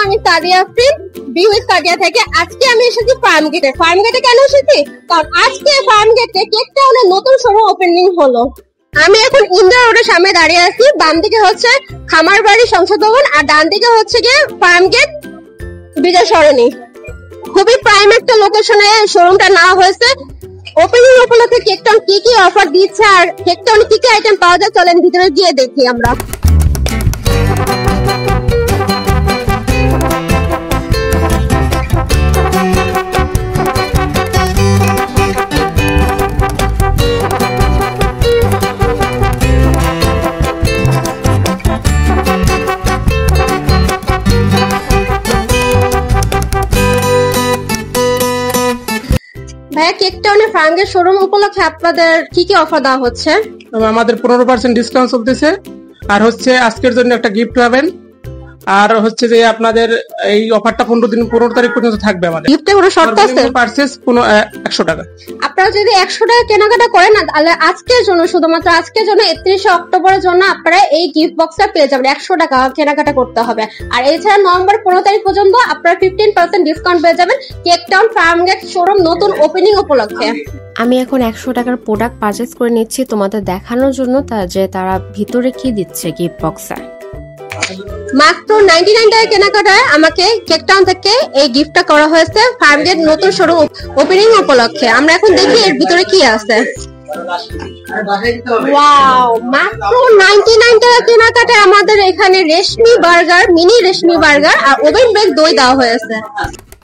আমি তাদিয়া আফরিন বিউইথ তাদিয়া থেকে। আজকে আমি এসেছি ফার্ম গেটে। ফার্ম গেটে কেন এসেছি? কারণ আজকে ফার্ম গেটে কেক টাউনের নতুন শোরুম ওপেনিং হলো। আমি এখন ইন্দিরা রোডের সামনে দাঁড়িয়ে আছি। বাম দিকে হচ্ছে খামারবাড়ি সংসদ ভবন আর ডান দিকে হচ্ছে গিয়ে ফার্ম গেট বিজয় সরণি। খুবই প্রাইম একটা লোকেশনে শোরুমটা নেওয়া হয়েছে। ওপেনিং উপলক্ষে কেক টাউন কি কি অফার দিচ্ছে আর কেক টাউনে কি কি আইটেম পাওয়া যায় চলেন ভিতরে গিয়ে দেখি আমরা। ভাইয়া, কেক টাউনে ফার্মগেট শোরুম উপলক্ষে আপনাদের কি কি অফার দেওয়া হচ্ছে? আমাদের 15% ডিসকাউন্ট চলতেছে, আর হচ্ছে আজকের জন্য একটা গিফট পাবেন, আর হচ্ছে যে আপনাদের এই অফারটা 15 তারিখ পর্যন্ত থাকবে। আমাদের গিফটে কোনো শর্ত আছে? পারচেজ 100 টাকা। আপনারা যদি 100 টাকা কেনাকাটা করেন না, তাহলে আজকের জন্য, শুধুমাত্র আজকের জন্য 31 অক্টোবরের জন্য আপনারা এই গিফট বক্সটা পেয়ে যাবেন। 100 টাকা কেনাকাটা করতে হবে। আর এছাড়া নভেম্বর 15 তারিখ পর্যন্ত আপনারা 15% ডিসকাউন্ট পেয়ে যাবেন কেক টাউন ফার্মগেট শোরুম নতুন ওপেনিং উপলক্ষে। আমি এখন 100 টাকার প্রোডাক্ট পারচেজ করে নিচ্ছি তোমাদের দেখানোর জন্য, যে তারা ভিতরে কি দিচ্ছে গিফট বক্সে। মাত্র 99 টাকা কেনাকাটায় আমাকে কেক টাউন থেকে এই গিফটটা করা হয়েছে ফার্মগেট নতুন শোরুম ওপেনিং উপলক্ষে। আমরা এখন দেখি এর ভিতরে কি আছে। ওয়াও, মাত্র 99 টাকা কেনাকাটায় আমাদের এখানে রেশমি বার্গার, মিনি রেশমি বার্গার আর ওভেন বেক দই দেওয়া হয়েছে।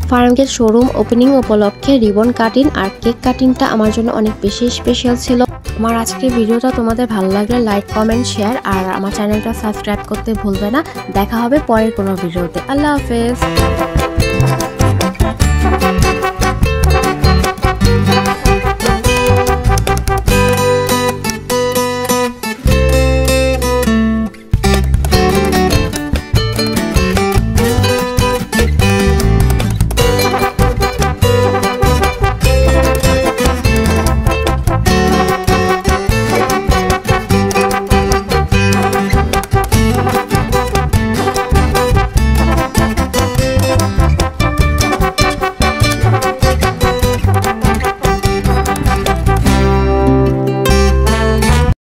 ফার্মগেট শোরুম ওপেনিং উপলক্ষে রিবন কাটিং আর কেক কাটিংটা আমার জন্য অনেক বেশি স্পেশাল ছিল। আমার আজকের ভিডিওটা তোমাদের ভালো লাগলে লাইক, কমেন্ট, শেয়ার আর আমার চ্যানেলটা সাবস্ক্রাইব করতে ভুলবে না। দেখা হবে পরের কোনো ভিডিওতে। আল্লাহ হাফেজ।